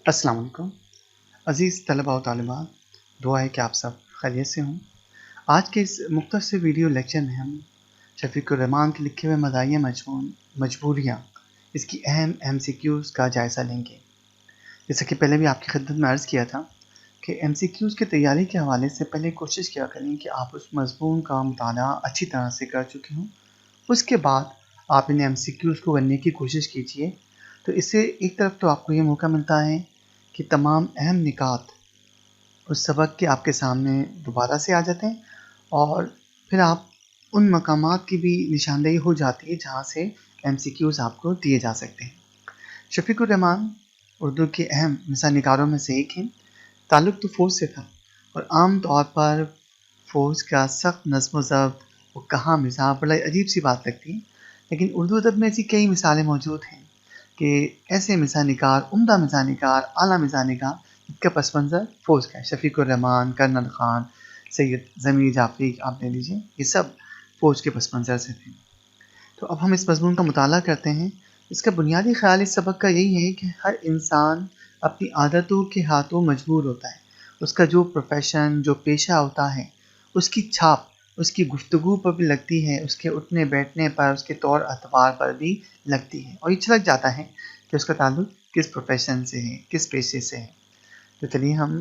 السلام علیکم عزیز طلباء و طالبات، دعا ہے کہ آپ سب خیریت سے ہوں۔ آج کے اس مختصر ویڈیو لیکچر میں ہم شفیق الرحمان کے لکھے ہوئے مداحیہ مضمون مجبوریاں، اس کی اہم MCQs کا جائزہ لیں گے۔ جیسا کہ پہلے بھی آپ کی خدمت میں عرض کیا تھا کہ MCQs کی تیاری کے حوالے سے پہلے کوشش کیا کریں کہ آپ اس مضمون کا مطالعہ اچھی طرح سے کر چکے ہوں۔ اس کے بعد آپ ان MCQs کو کرنے کی کوشش کیجیے، تو اس سے ایک طرف تو آپ کو یہ موقع ملتا ہے کہ تمام اہم نکات اس سبق کے آپ کے سامنے دوبارہ سے آ جاتے ہیں، اور پھر آپ ان مقامات کی بھی نشاندہی ہو جاتی ہے جہاں سے MCQs آپ کو دیے جا سکتے ہیں۔ شفیق الرحمان اردو کے اہم مثال نگاروں میں سے ایک ہیں۔ تعلق تو فوج سے تھا، اور عام طور پر فوج کا سخت نظم و ضبط وہ کہاں مزاح بڑا عجیب سی بات لگتی ہے، لیکن اردو ادب میں ایسی کئی مثالیں موجود ہیں کہ ایسے مزاح نگار، عمدہ مزاح نگار، اعلیٰ مزاح نگار جن کا پس منظر فوج کا ہے۔ شفیق الرحمان، کرنل خان، سید ضمیر جعفری آپ لے لیجیے، یہ سب فوج کے پس منظر سے تھے۔ تو اب ہم اس مضمون کا مطالعہ کرتے ہیں۔ اس کا بنیادی خیال اس سبق کا یہی ہے کہ ہر انسان اپنی عادتوں کے ہاتھوں مجبور ہوتا ہے۔ اس کا جو پروفیشن، جو پیشہ ہوتا ہے، اس کی چھاپ اس کی گفتگو پر بھی لگتی ہے، اس کے اٹھنے بیٹھنے پر، اس کے طور اطوار پر بھی لگتی ہے، اور یہ چھلک جاتا ہے کہ اس کا تعلق کس پروفیشن سے ہے، کس پیشے سے ہے۔ تو چلیے ہم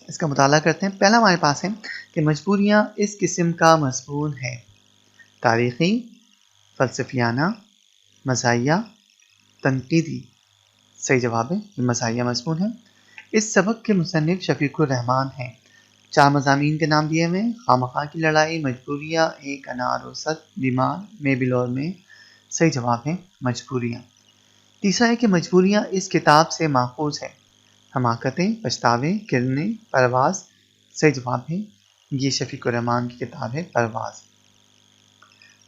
اس کا مطالعہ کرتے ہیں۔ پہلا ہمارے پاس ہے کہ مجبوریاں اس قسم کا مضمون ہے: تاریخی، فلسفیانہ، مزاحیہ، تنقیدی۔ صحیح جواب ہے یہ مزاحیہ مضمون ہے۔ اس سبق کے مصنف شفیق الرحمان ہیں۔ 4 مضامین کے نام دیے ہوئے: خامخواہ کی لڑائی، مجبوریاں، ایک انار و 100 بیمار، میں بلور میں۔ صحیح جواب ہے مجبوریاں۔ تیسرا ہے کہ مجبوریاں اس کتاب سے ماخوذ ہے: حماقتیں، پچھتاوے، کرنیں، پرواز۔ صحیح جواب ہے یہ شفیق الرحمان کی کتاب ہے پرواز۔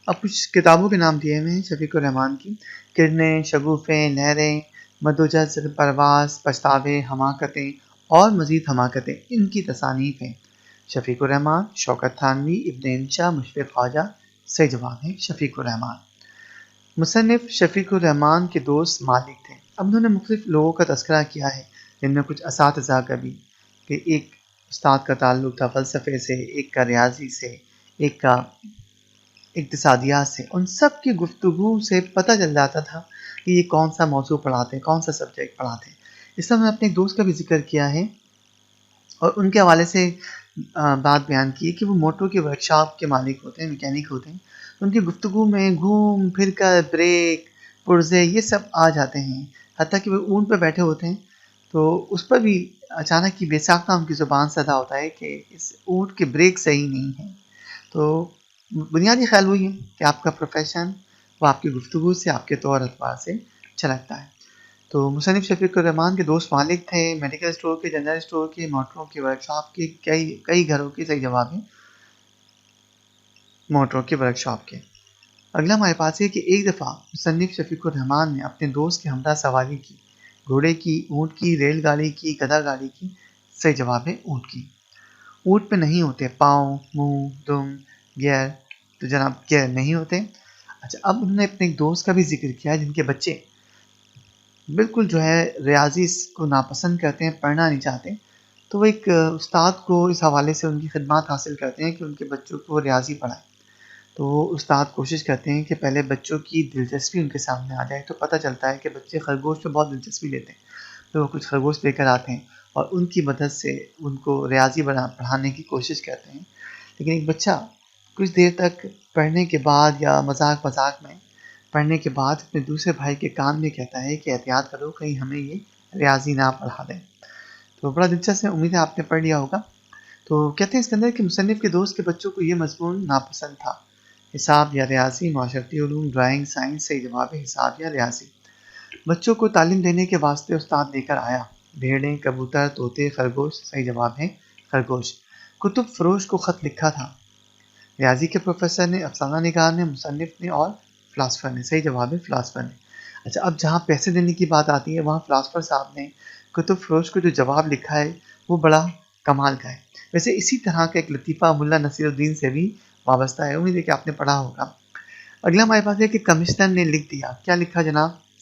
اب کچھ کتابوں کے نام دیے ہوئے ہیں شفیق الرحمان کی: کرنیں، شگوفیں، لہریں، مدوجزر، پرواز، پچھتاوے، حماقتیں اور مزید حماقتیں ان کی تصانیف ہیں۔ شفیق الرحمان، شوکت تھانوی، ابن انشا، مشفق خواجہ۔ صحیح جواب ہے شفیق الرحمان۔ مصنف شفیق الرحمان کے دوست مالک تھے۔ اب انہوں نے مختلف لوگوں کا تذکرہ کیا ہے، جن میں کچھ اساتذہ کا بھی، کہ ایک استاد کا تعلق تھا فلسفے سے، ایک کا ریاضی سے، ایک کا اقتصادیات سے۔ ان سب کی گفتگو سے پتہ چل جاتا تھا کہ یہ کون سا موضوع پڑھاتے ہیں، کون سا سبجیکٹ پڑھاتے ہیں۔ اس میں ہم نے اپنے دوست کا بھی ذکر کیا ہے، اور ان کے حوالے سے بات بیان کی کہ وہ موٹروں کے ورکشاپ کے مالک ہوتے ہیں، میکینک ہوتے ہیں۔ ان کی گفتگو میں گھوم پھر کر بریک، پرزے، یہ سب آ جاتے ہیں، حتیٰ کہ وہ اونٹ پہ بیٹھے ہوتے ہیں تو اس پر بھی اچانک کی بے ساختہ ان کی زبان سے ادا ہوتا ہے کہ اس اونٹ کے بریک صحیح نہیں ہیں۔ تو بنیادی خیال وہی ہے کہ آپ کا پروفیشن وہ آپ کی گفتگو سے، آپ کے طور اطوار سے چھلکتا ہے۔ تو مصنف شفیق الرحمان کے دوست مالک تھے، میڈیکل اسٹور کے، جنرل اسٹور کے، موٹروں کے ورکشاپ کے، کئی گھروں کے۔ صحیح جواب ہے موٹروں کے ورکشاپ کے۔ اگلا ہمارے پاس ہے کہ ایک دفعہ مصنف شفیق الرحمان نے اپنے دوست کے ہمراہ سواری کی: گھوڑے کی، اونٹ کی، ریل گاڑی کی، گدھا گاڑی کی۔ صحیح جواب ہے اونٹ کی۔ اونٹ پہ نہیں ہوتے پاؤں، منہ، دم، گیئر، تو جناب گیئر نہیں ہوتے۔ اچھا، اب انہوں نے اپنے ایک دوست کا بھی ذکر کیا جن کے بچے بالکل جو ہے ریاضی کو ناپسند کرتے ہیں، پڑھنا نہیں چاہتے، تو وہ ایک استاد کو اس حوالے سے ان کی خدمات حاصل کرتے ہیں کہ ان کے بچوں کو ریاضی پڑھائیں۔ تو وہ استاد کوشش کرتے ہیں کہ پہلے بچوں کی دلچسپی ان کے سامنے آ جائے، تو پتہ چلتا ہے کہ بچے خرگوش پہ بہت دلچسپی لیتے ہیں، تو وہ کچھ خرگوش لے کر آتے ہیں اور ان کی مدد سے ان کو ریاضی پڑھانے کی کوشش کرتے ہیں۔ لیکن ایک بچہ کچھ دیر تک پڑھنے کے بعد یا مذاق میں پڑھنے کے بعد اپنے دوسرے بھائی کے کان میں کہتا ہے کہ احتیاط کرو کہیں ہمیں یہ ریاضی نہ پڑھا دیں۔ تو بڑا دلچسپ ہے، امید ہے آپ نے پڑھ لیا ہوگا۔ تو کہتے ہیں اس کے اندر کہ مصنف کے دوست کے بچوں کو یہ مضمون ناپسند تھا: حساب یا ریاضی، معاشرتی علوم، ڈرائنگ، سائنس۔ صحیح جواب ہے حساب یا ریاضی۔ بچوں کو تعلیم دینے کے واسطے استاد لے کر آیا: بھیڑیں، کبوتر، طوطے، خرگوش۔ صحیح جواب ہے خرگوش۔ کتب فروش کو خط لکھا تھا: ریاضی کے پروفیسر نے، افسانہ نگار نے، مصنف نے اور فلاسفر نے۔ صحیح جواب ہے فلاسفر نے۔ اچھا، اب جہاں پیسے دینے کی بات آتی ہے وہاں فلاسفر صاحب نے کتب فروش کو جو جواب لکھا ہے وہ بڑا کمال کا ہے۔ ویسے اسی طرح کا ایک لطیفہ ملا نصیر الدین سے بھی وابستہ ہے، امید ہے کہ آپ نے پڑھا ہوگا۔ اگلا ہمارے پاس ہے کہ کمشنر نے لکھ دیا۔ کیا لکھا جناب؟